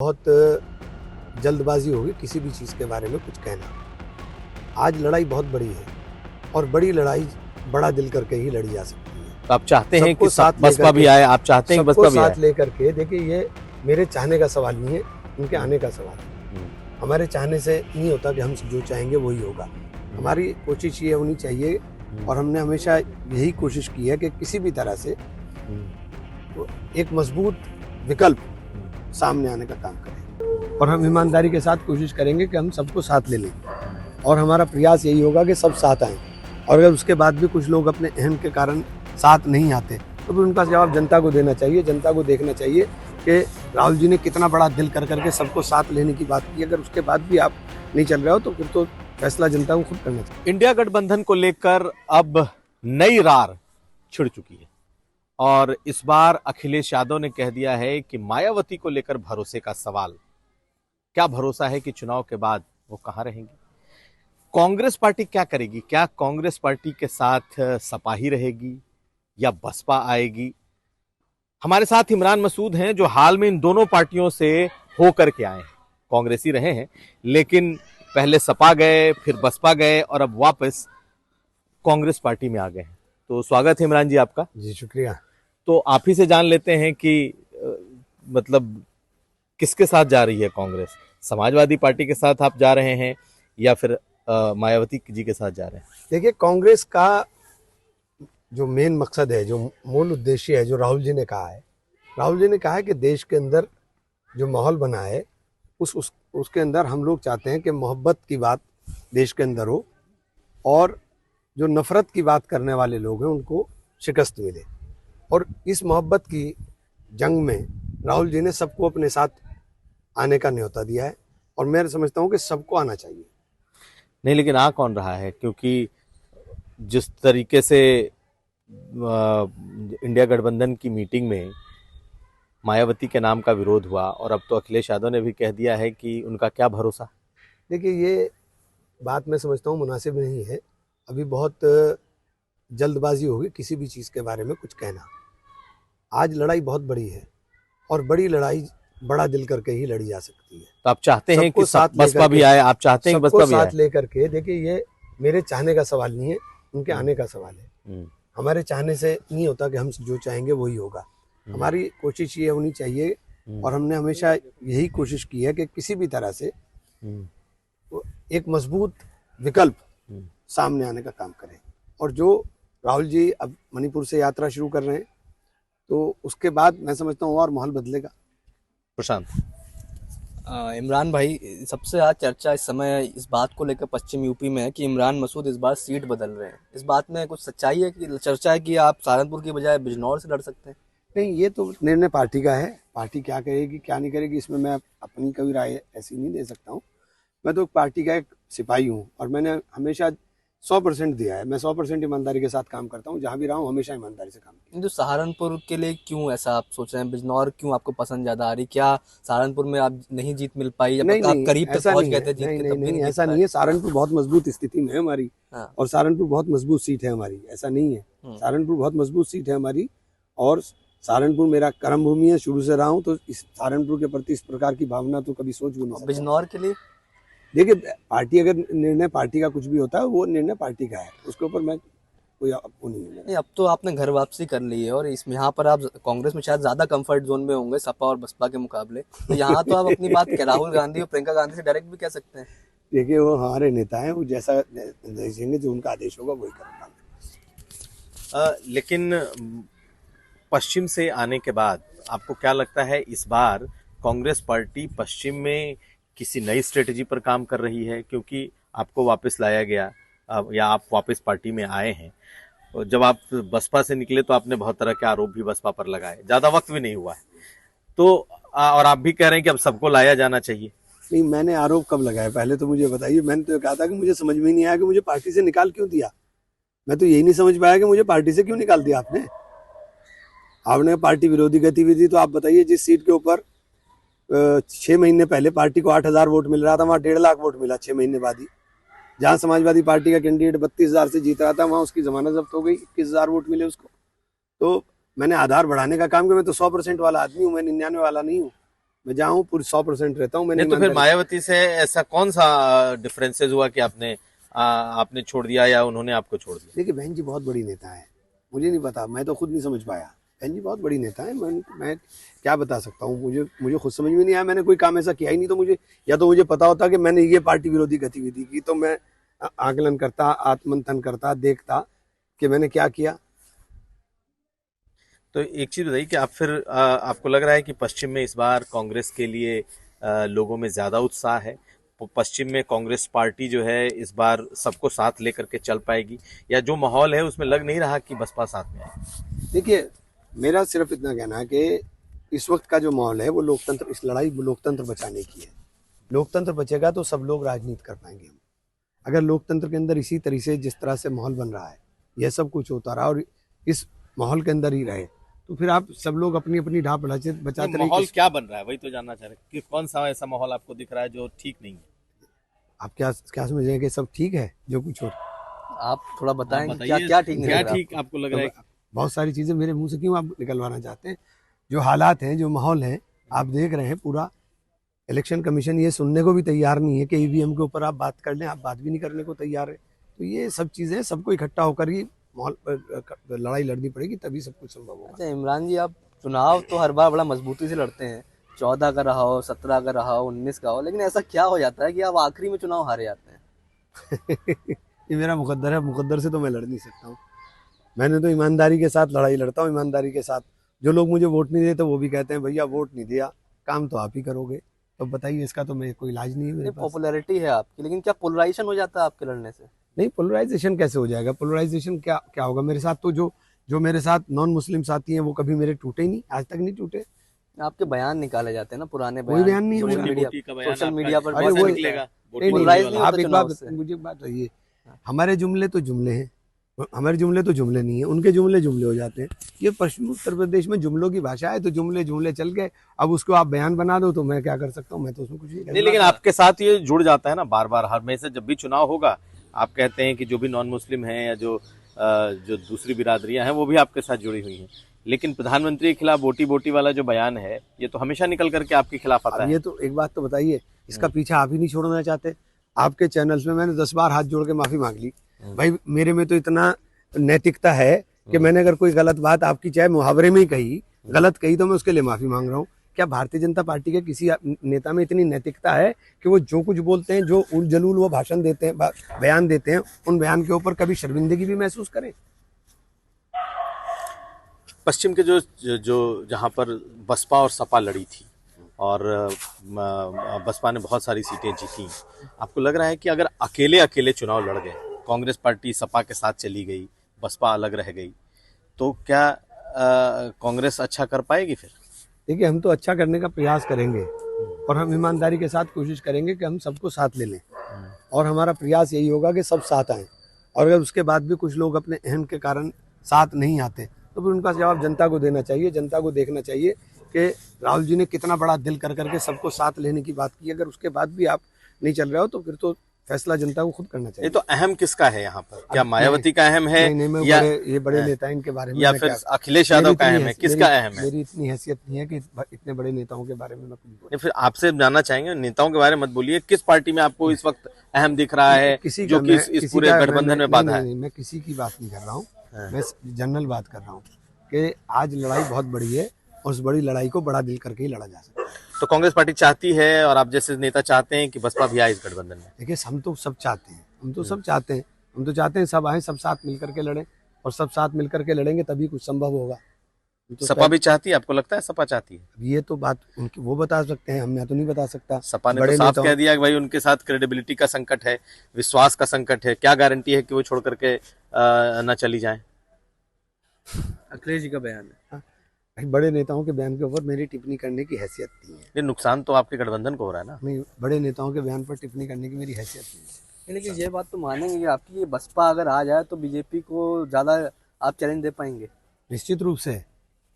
बहुत जल्दबाजी होगी किसी भी चीज़ के बारे में कुछ कहना। आज लड़ाई बहुत बड़ी है और बड़ी लड़ाई बड़ा दिल करके ही लड़ी जा सकती है। तो आप चाहते हैं कि साथ बसपा भी आए, आप चाहते हैं कि सबको बसपा भी आए? साथ लेकर के, देखिए ये मेरे चाहने का सवाल नहीं है, उनके आने का सवाल है। हमारे चाहने से नहीं होता कि हम जो चाहेंगे वही होगा। हमारी कोशिश ये होनी चाहिए और हमने हमेशा यही कोशिश की है कि किसी भी तरह से एक मजबूत विकल्प सामने आने का काम करें और हम ईमानदारी के साथ कोशिश करेंगे कि हम सबको साथ ले लें और हमारा प्रयास यही होगा कि सब साथ आएं। और अगर उसके बाद भी कुछ लोग अपने अहम के कारण साथ नहीं आते तो फिर उनका जवाब जनता को देना चाहिए। जनता को देखना चाहिए कि राहुल जी ने कितना बड़ा दिल कर करके सबको साथ लेने की बात की। अगर उसके बाद भी आप नहीं चल रहे हो तो फिर तो फैसला जनता को खुद करना चाहिए। इंडिया गठबंधन को लेकर अब नई रार छिड़ चुकी है और इस बार अखिलेश यादव ने कह दिया है कि मायावती को लेकर भरोसे का सवाल। क्या भरोसा है कि चुनाव के बाद वो कहां रहेंगी? कांग्रेस पार्टी क्या करेगी? क्या कांग्रेस पार्टी के साथ सपा ही रहेगी या बसपा आएगी? हमारे साथ इमरान मसूद हैं जो हाल में इन दोनों पार्टियों से होकर के आए हैं। कांग्रेसी रहे हैं लेकिन पहले सपा गए, फिर बसपा गए और अब वापस कांग्रेस पार्टी में आ गए हैं। तो स्वागत है इमरान जी आपका। जी शुक्रिया। तो आप ही से जान लेते हैं कि मतलब किसके साथ जा रही है कांग्रेस? समाजवादी पार्टी के साथ आप जा रहे हैं या फिर मायावती जी के साथ जा रहे हैं? देखिए, कांग्रेस का जो मेन मकसद है, जो मूल उद्देश्य है, जो राहुल जी ने कहा है कि देश के अंदर जो माहौल बना है उसके अंदर हम लोग चाहते हैं कि मोहब्बत की बात देश के अंदर हो और जो नफरत की बात करने वाले लोग हैं उनको शिकस्त मिले। और इस मोहब्बत की जंग में राहुल जी ने सबको अपने साथ आने का न्योता दिया है और मैं समझता हूँ कि सबको आना चाहिए। नहीं, लेकिन आ कौन रहा है? क्योंकि जिस तरीके से इंडिया गठबंधन की मीटिंग में मायावती के नाम का विरोध हुआ और अब तो अखिलेश यादव ने भी कह दिया है कि उनका क्या भरोसा। देखिए, ये बात मैं समझता हूँ मुनासिब नहीं है। अभी बहुत जल्दबाजी होगी किसी भी चीज़ के बारे में कुछ कहना। आज लड़ाई बहुत बड़ी है और बड़ी लड़ाई बड़ा दिल करके ही लड़ी जा सकती है। तो आप चाहते हैं कि बसपा भी आए, आप चाहते हैं कि सबको बसपा भी आए? साथ लेकर के, देखिए ये मेरे चाहने का सवाल नहीं है, उनके आने का सवाल है। हमारे चाहने से नहीं होता कि हम जो चाहेंगे वही होगा। हमारी कोशिश ये होनी चाहिए और हमने हमेशा यही कोशिश की है कि किसी भी तरह से एक मजबूत विकल्प सामने आने का काम करें। और जो राहुल जी अब मणिपुर से यात्रा शुरू कर रहे हैं तो उसके बाद मैं समझता हूँ और माहौल बदलेगा। प्रशांत। इमरान भाई, सबसे आज चर्चा इस समय इस बात को लेकर पश्चिम यूपी में है कि इमरान मसूद इस बार सीट बदल रहे हैं। इस बात में कुछ सच्चाई है कि चर्चा है कि आप सहारनपुर की बजाय बिजनौर से लड़ सकते हैं? नहीं, ये तो निर्णय पार्टी का है। पार्टी क्या करेगी क्या नहीं करेगी इसमें मैं अपनी कोई राय ऐसी नहीं दे सकता हूँ। मैं तो पार्टी का एक सिपाही हूँ और मैंने हमेशा 100% दिया है। मैं 100% ईमानदारी के साथ काम करता हूँ। जहाँ भी रहा हूँ हमेशा ईमानदारी से काम किया। जो सहारनपुर के लिए क्यों ऐसा आप सोच रहे हैं? बिजनौर क्यों आपको पसंद ज्यादा आ रही? क्या सहारनपुर में आप नहीं जीत मिल पाई? जब नहीं, आप करीब तक पहुंच गए थे जीत के, तब भी नहीं, नहीं ऐसा नहीं है। सहारनपुर बहुत मजबूत स्थिति में है हमारी और सहारनपुर बहुत मजबूत सीट है हमारी। ऐसा नहीं है, सहारनपुर बहुत मजबूत सीट है हमारी और सहारनपुर मेरा कर्म भूमि है, शुरू से रहा हूँ। तो इस सहारनपुर के प्रति इस प्रकार की भावना तो कभी सोच भी नहीं सकता। बिजनौर के लिए देखिए, पार्टी अगर निर्णय पार्टी का कुछ भी होता है वो निर्णय पार्टी का है, उसके ऊपर मैं कोई आपको नहीं है। अब तो आपने घर वापसी कर ली है और इसमें यहाँ पर आप कांग्रेस में शायद ज्यादा कंफर्ट जोन में होंगे सपा और बसपा के मुकाबले। तो यहाँ तो आप अपनी बात राहुल गांधी और प्रियंका गांधी से डायरेक्ट भी कह सकते हैं। देखिए, वो हमारे नेता हैं, वो जैसा निर्देश देंगे, जो उनका आदेश होगा वही करूँगा। लेकिन पश्चिम से आने के बाद आपको क्या लगता है इस बार कांग्रेस पार्टी पश्चिम में किसी नई स्ट्रेटेजी पर काम कर रही है? क्योंकि आपको वापस लाया गया या आप वापस पार्टी में आए हैं। जब आप बसपा से निकले तो आपने बहुत तरह के आरोप भी बसपा पर लगाए, ज्यादा वक्त भी नहीं हुआ है तो और आप भी कह रहे हैं कि अब सबको लाया जाना चाहिए। नहीं, मैंने आरोप कब लगाया पहले तो मुझे बताइए। मैंने तो कहा था कि मुझे समझ में ही नहीं आया कि मुझे पार्टी से निकाल क्यों दिया। मैं तो यही नहीं समझ पाया कि मुझे पार्टी से क्यों निकाल दिया आपने पार्टी विरोधी गतिविधि। तो आप बताइए, जिस सीट के ऊपर 6 महीने पहले पार्टी को 8,000 वोट मिल रहा था, वहाँ 1.5 लाख वोट मिला 6 महीने बाद ही। जहाँ समाजवादी पार्टी का कैंडिडेट 32,000 से जीत रहा था, वहाँ उसकी जमानत जब्त हो गई, 21,000 वोट मिले उसको। तो मैंने आधार बढ़ाने का काम किया। मैं तो 100% वाला आदमी हूँ, मैं 99 वाला नहीं हूँ। मैं जहाँ हूँ पूरी 100% रहता हूँ। मैंने नहीं तो फिर ईमानदारी- मायावती से ऐसा कौन सा डिफरेंसेस हुआ कि आपने छोड़ दिया या उन्होंने आपको छोड़ दिया? देखिए बहन जी बहुत बड़ी नेता है, मुझे नहीं पता, मैं तो खुद नहीं समझ पाया। बहन जी बहुत बड़ी नेता है, मैं क्या बता सकता हूँ, मुझे खुद समझ में नहीं आया। मैंने कोई काम ऐसा किया ही नहीं, तो मुझे या तो मुझे पता होता कि मैंने ये पार्टी विरोधी गतिविधि की तो मैं आकलन करता, आत्मंथन करता, देखता कि मैंने क्या किया। तो एक चीज बताइए कि आप फिर आपको लग रहा है कि पश्चिम में इस बार कांग्रेस के लिए लोगों में ज्यादा उत्साह है? पश्चिम में कांग्रेस पार्टी जो है इस बार सबको साथ लेकर के चल पाएगी, या जो माहौल है उसमें लग नहीं रहा कि बसपा साथ में आए? देखिए मेरा सिर्फ इतना कहना है कि इस वक्त का जो माहौल है वो लोकतंत्र, इस लड़ाई लोकतंत्र बचाने की है। लोकतंत्र बचेगा तो सब लोग राजनीति कर पाएंगे हम। अगर लोकतंत्र के अंदर इसी तरह से जिस तरह से माहौल बन रहा है, यह सब कुछ होता रहा और इस माहौल के अंदर ही रहे, तो फिर आप सब लोग अपनी अपनी ढाप बचाते रहिए। माहौल क्या बन रहा है वही तो जानना चाह रहे हैं कि कौन सा ऐसा माहौल आपको दिख रहा है जो ठीक नहीं है? आप क्या क्या समझ रहे हैं कि सब ठीक है जो कुछ हो? आप थोड़ा बताएं बताइए, क्या क्या ठीक नहीं क्या लग रहा ठीक आपको लग रहा है? बहुत सारी चीजें मेरे मुंह से क्यों आप निकलवाना चाहते हैं? जो हालात हैं, जो माहौल है, आप देख रहे हैं पूरा। इलेक्शन कमीशन ये सुनने को भी तैयार नहीं है कि ईवीएम के ऊपर आप बात कर लें, आप बात भी नहीं करने को तैयार है। तो ये सब चीजें सबको इकट्ठा होकर ही माहौल पर लड़ाई लड़नी पड़ेगी, तभी सब कुछ संभव होगा। अच्छा इमरान जी, आप चुनाव तो हर बार बड़ा मजबूती से लड़ते हैं, 14 का रहा हो, 17 का रहा हो, 19 का हो, लेकिन ऐसा क्या हो जाता है कि आप आखिरी में चुनाव हारे जाते हैं? ये मेरा मुकद्दर है, मुकद्दर से तो मैं लड़ नहीं सकता हूँ। मैंने तो ईमानदारी के साथ लड़ाई लड़ता हूँ, ईमानदारी के साथ। जो लोग मुझे वोट नहीं देते वो भी कहते हैं भैया वोट नहीं दिया, काम तो आप ही करोगे। तो बताइए, इसका तो मैं कोई इलाज नहीं है मेरे पास। पॉपुलैरिटी है आपकी, लेकिन क्या पोलराइजेशन हो जाता है आपके लड़ने से? नहीं, पोलराइजेशन कैसे हो जाएगा? पोलराइजेशन क्या क्या होगा मेरे साथ? तो जो मेरे साथ नॉन मुस्लिम साथी हैं वो कभी मेरे टूटे ही नहीं, आज तक नहीं टूटे। आपके बयान निकाले जाते हैं ना, पुराने कोई बयान नहीं है सोशल मेरा। मीडिया, बोटी का बयान सोशल आपका मीडिया पर अरे कैसे वो निकलेगा? नहीं, पोलराइज नहीं, नहीं आप होता एक चुनाव बात से। मुझे एक बात रहिए, हमारे जुमले तो जुमले हैं, हमारे जुमले तो जुमले नहीं है, उनके जुमले जुमले हो जाते हैं। ये पश्चिमी उत्तर प्रदेश में जुमलों की भाषा है, तो जुमले जुमले चल गए। अब उसको आप बयान बना दो तो मैं क्या कर सकता हूँ? मैं तो उसमें कुछ नहीं, लेकिन आपके साथ ये जुड़ जाता है ना बार बार, हर में से जब भी चुनाव होगा आप कहते हैं कि जो भी नॉन मुस्लिम हैं या जो दूसरी बिरादरियां हैं वो भी आपके साथ जुड़ी हुई हैं। लेकिन प्रधानमंत्री के खिलाफ बोटी बोटी वाला जो बयान है ये तो हमेशा निकल करके आपके खिलाफ आता अब है। ये तो एक बात तो बताइए, इसका पीछा आप ही नहीं छोड़ना चाहते? आपके चैनल्स में मैंने 10 बार हाथ जोड़ के माफी मांग ली। भाई मेरे में तो इतना नैतिकता है कि मैंने अगर कोई गलत बात आपकी चाहे मुहावरे में ही कही, गलत कही, तो मैं उसके लिए माफी मांग रहा हूँ। क्या भारतीय जनता पार्टी के किसी नेता में इतनी नैतिकता है कि वो जो कुछ बोलते हैं, जो उल जलूल वो भाषण देते हैं, बयान देते हैं, उन बयान के ऊपर कभी शर्मिंदगी भी महसूस करें? पश्चिम के जो जो जहाँ पर बसपा और सपा लड़ी थी और बसपा ने बहुत सारी सीटें जीती, आपको लग रहा है कि अगर अकेले अकेले चुनाव लड़ गए, कांग्रेस पार्टी सपा के साथ चली गई, बसपा अलग रह गई, तो क्या कांग्रेस अच्छा कर पाएगी फिर? देखिए हम तो अच्छा करने का प्रयास करेंगे और हम ईमानदारी के साथ कोशिश करेंगे कि हम सबको साथ ले लें, और हमारा प्रयास यही होगा कि सब साथ आएं। और अगर उसके बाद भी कुछ लोग अपने अहम के कारण साथ नहीं आते तो फिर उनका जवाब जनता को देना चाहिए। जनता को देखना चाहिए कि राहुल जी ने कितना बड़ा दिल कर करके सबको साथ लेने की बात की। अगर उसके बाद भी आप नहीं चल रहे हो तो फिर तो फैसला जनता को खुद करना चाहिए। ये तो अहम किसका है यहाँ पर? क्या मायावती का अहम है? नहीं, मैं या ये बड़े नेता इनके बारे में या मैं फिर क्या- अखिलेश यादव का अहम है? किसका अहम है? मेरी इतनी हैसियत नहीं है कि इतने बड़े नेताओं के बारे में मैं कुछ बोलूं। नहीं, फिर आपसे जानना चाहेंगे, नेताओं के बारे में मत बोलिए, किस पार्टी में आपको इस वक्त अहम दिख रहा है जो कि इस पूरे गठबंधन में बाधा है? मैं किसी की बात नहीं कर रहा हूँ, मैं जनरल बात कर रहा हूँ कि आज लड़ाई बहुत बड़ी है और उस बड़ी लड़ाई को बड़ा दिल करके ही लड़ा जा सकता है। तो कांग्रेस पार्टी चाहती है और आप जैसे नेता चाहते हैं कि बसपा भी आए इस गठबंधन में? देखिए हम तो सब चाहते हैं, हम तो सब चाहते हैं, हम तो चाहते हैं सब आए, सब साथ मिलकर के लड़ें, और सब साथ मिलकर के लड़ेंगे तभी कुछ संभव होगा। तो सपा भी चाहती है? आपको लगता है सपा चाहती है? अब ये तो बात उनकी, वो बता सकते हैं, मैं तो नहीं बता सकता। सपा ने तो साफ कह दिया कि भाई उनके साथ क्रेडिबिलिटी का संकट है, विश्वास का संकट है, क्या गारंटी है कि वो छोड़ करके न चली जाए? अखिलेश जी का बयान है। भाई बड़े नेताओं के बयान के ऊपर मेरी टिप्पणी करने की हैसियत नहीं है। ये नुकसान तो आपके गठबंधन को हो रहा है ना? नहीं, बड़े नेताओं के बयान पर टिप्पणी करने की मेरी हैसियत नहीं है। लेकिन ये बात तो मानेंगे कि आपकी ये बसपा अगर आ जाए तो बीजेपी को ज्यादा आप चैलेंज दे पाएंगे? निश्चित रूप से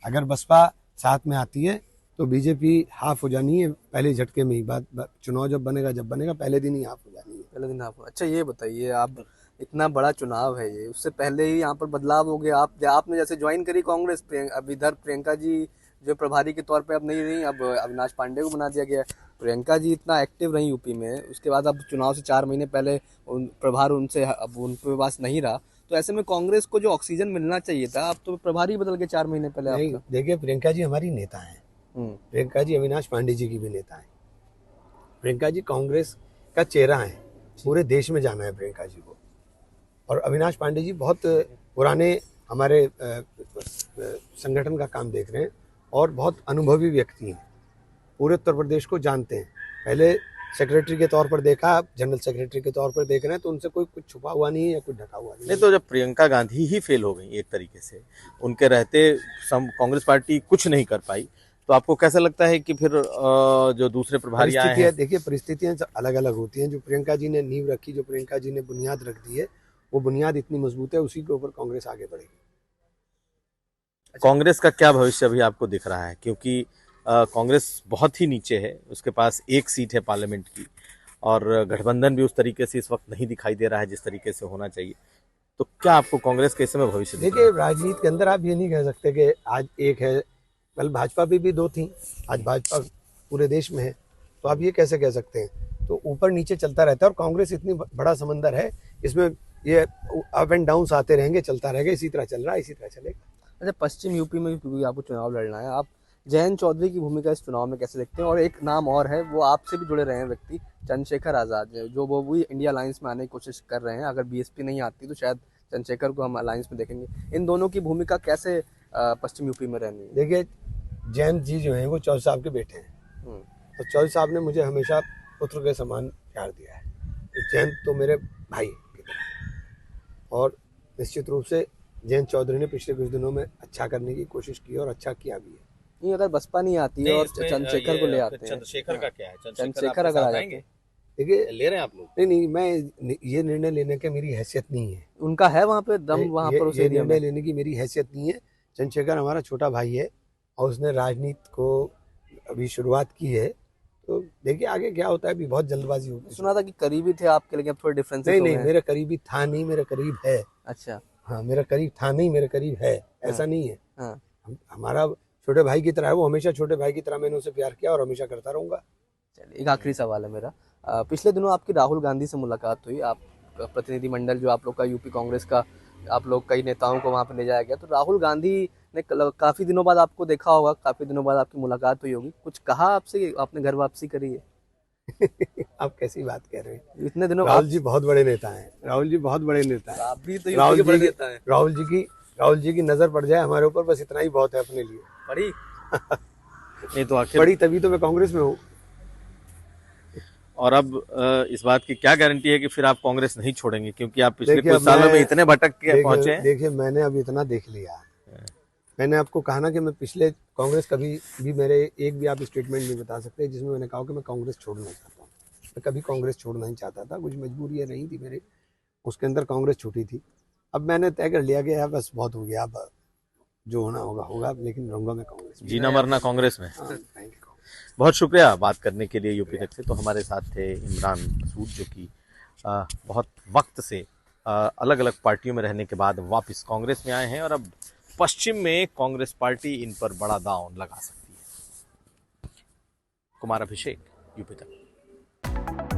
अगर बसपा साथ में आती है तो बीजेपी हाफ हो जानी है पहले झटके में ही। बात चुनाव जब बनेगा पहले दिन ही हाफ हो जानी है। पहले दिन आप, अच्छा ये बताइए, आप इतना बड़ा चुनाव है ये, उससे पहले ही यहाँ पर बदलाव हो गया। आपने जैसे ज्वाइन करी कांग्रेस, अब इधर प्रियंका जी जो प्रभारी के तौर पे अब नहीं रही, अब अविनाश पांडे को बना दिया गया है। प्रियंका जी इतना एक्टिव रही यूपी में, उसके बाद अब चुनाव से 4 महीने पहले प्रभार उनसे अब उनके पास नहीं रहा, तो ऐसे में कांग्रेस को जो ऑक्सीजन मिलना चाहिए था, अब तो प्रभारी बदल के 4 महीने पहले नहीं, आपका। देखिए प्रियंका जी हमारी नेता हैं। प्रियंका जी अविनाश पांडे जी की भी नेता हैं। प्रियंका जी कांग्रेस का चेहरा है, पूरे देश में जाना है प्रियंका जी को। और अविनाश पांडे जी बहुत पुराने हमारे संगठन का काम देख रहे हैं और बहुत अनुभवी व्यक्ति हैं, पूरे उत्तर प्रदेश को जानते हैं। पहले सेक्रेटरी के तौर पर देखा, अब जनरल सेक्रेटरी के तौर पर देख रहे हैं, तो उनसे कोई कुछ छुपा हुआ नहीं है या कुछ ढका हुआ नहीं है। नहीं तो जब प्रियंका गांधी ही फेल हो गई एक तरीके से, उनके रहते कांग्रेस पार्टी कुछ नहीं कर पाई, तो आपको कैसा लगता है कि फिर जो दूसरे प्रभारी आए हैं? देखिए परिस्थितियां अलग अलग होती हैं। जो प्रियंका जी ने नींव रखी, जो प्रियंका जी ने बुनियाद रख दी है, वो बुनियाद इतनी मजबूत है, उसी के ऊपर कांग्रेस आगे बढ़ेगी। कांग्रेस का क्या भविष्य अभी आपको दिख रहा है? क्योंकि कांग्रेस बहुत ही नीचे है, उसके पास 1 सीट है पार्लियामेंट की, और गठबंधन भी उस तरीके से इस वक्त नहीं दिखाई दे रहा है जिस तरीके से होना चाहिए। तो क्या आपको कांग्रेस के इस समय भविष्य दिख रहा है? देखिए राजनीति के अंदर आप ये नहीं कह सकते कि आज एक है, कल भाजपा भी 2 थी, आज भाजपा पूरे देश में है, तो आप ये कैसे कह सकते हैं? तो ऊपर नीचे चलता रहता है, और कांग्रेस इतनी बड़ा समंदर है, इसमें ये अप एंड डाउन आते रहेंगे, चलता रहेगा, इसी तरह चल रहा है, इसी तरह चलेगा। अच्छा, पश्चिम यूपी में भी आपको चुनाव लड़ना है, आप जयंत चौधरी की भूमिका इस चुनाव में कैसे देखते हैं? और एक नाम और है, वो आपसे भी जुड़े रहे हैं व्यक्ति, चंद्रशेखर आज़ाद, जो वो भी इंडिया अलायंस में आने की कोशिश कर रहे हैं। अगर बीएसपी नहीं आती तो शायद चंद्रशेखर को हम अलायंस में देखेंगे। इन दोनों की भूमिका कैसे पश्चिम यूपी में रहनी है? देखिए जयंत जी जो हैं वो चौधरी साहब के बेटे हैं, और चौधरी साहब ने मुझे हमेशा पुत्र के समान प्यार दिया है, तो जयंत तो मेरे भाई की तरह है। और निश्चित रूप से जयंत चौधरी ने पिछले कुछ दिनों में अच्छा करने की कोशिश की और अच्छा किया भी है। नहीं, अगर बसपा नहीं आती है और चंद्रशेखर को ले आते हैं, चंद्रशेखर का क्या है? चंद्रशेखर अगर आ जाएंगे, देखिए ले रहे हैं आप लोग? नहीं, मैं ये निर्णय लेने की मेरी हैसियत नहीं है। उनका है वहाँ पे दम, वहाँ पर उस ये एरिया में। निर्णय लेने की मेरी हैसियत नहीं है। चंद्रशेखर हमारा छोटा भाई है और उसने राजनीति को अभी शुरुआत की है, तो देखिए आगे क्या होता है। अभी बहुत जल्दबाजी होगी। सुना था कि करीबी थे आपके, लेकिन अब थोड़े डिफरेंस नहीं, मेरे करीबी था नहीं, मेरे करीब है। अच्छा, हाँ, मेरा करीब था नहीं, मेरे करीब है, ऐसा नहीं है। हाँ। हमारा छोटे भाई की तरह है, वो हमेशा छोटे भाई की तरह मैंने उसे प्यार किया और हमेशा करता रहूंगा। चलिए, एक आखिरी सवाल है मेरा। पिछले दिनों आपकी राहुल गांधी से मुलाकात हुई, आप प्रतिनिधिमंडल जो आप लोग का यूपी कांग्रेस का, आप लोग कई नेताओं को वहाँ पर ले जाया गया, तो राहुल गांधी ने काफी दिनों बाद आपको देखा होगा, काफी दिनों बाद आपकी मुलाकात हुई होगी, कुछ कहा आपसे? आपने घर वापसी करी है? आप कैसी बात कह रहे हैं? इतने दिनों राहुल जी बहुत बड़े नेता हैं, राहुल जी बहुत बड़े नेता हैं। आप भी तो यूपी के बड़े नेता हैं। राहुल जी की नजर पड़ जाए हमारे ऊपर, बस इतना ही बहुत है अपने लिए। बड़ी नहीं तो आखिर बड़ी तभी तो मैं कांग्रेस में हूँ। और अब इस बात की क्या गारंटी है कि फिर आप कांग्रेस नहीं छोड़ेंगे? क्योंकि आप पिछले देखिए, कुछ सालों में इतने भटक के पहुंचे हैं। देखिए मैंने अब इतना देख लिया। मैंने आपको कहा ना कि मैं पिछले कांग्रेस कभी भी, मेरे एक भी आप स्टेटमेंट नहीं बता सकते जिसमें मैंने कहा कि मैं कांग्रेस छोड़ना चाहता हूँ। मैं कभी कांग्रेस छोड़ना ही चाहता था, कुछ मजबूरी नहीं थी मेरी, उसके अंदर कांग्रेस छूटी थी। अब मैंने तय कर लिया कि यार बस बहुत हो गया, अब जो होना होगा होगा, लेकिन रहूंगा मैं कांग्रेस में। जीना मरना कांग्रेस में। हाँ, thank you। बहुत शुक्रिया बात करने के लिए यूपी तक से। तो हमारे साथ थे इमरान मसूद, जो कि बहुत वक्त से अलग अलग पार्टियों में रहने के बाद वापस कांग्रेस में आए हैं, और अब पश्चिम में कांग्रेस पार्टी इन पर बड़ा दांव लगा सकती है। कुमार अभिषेक, यूपी तक।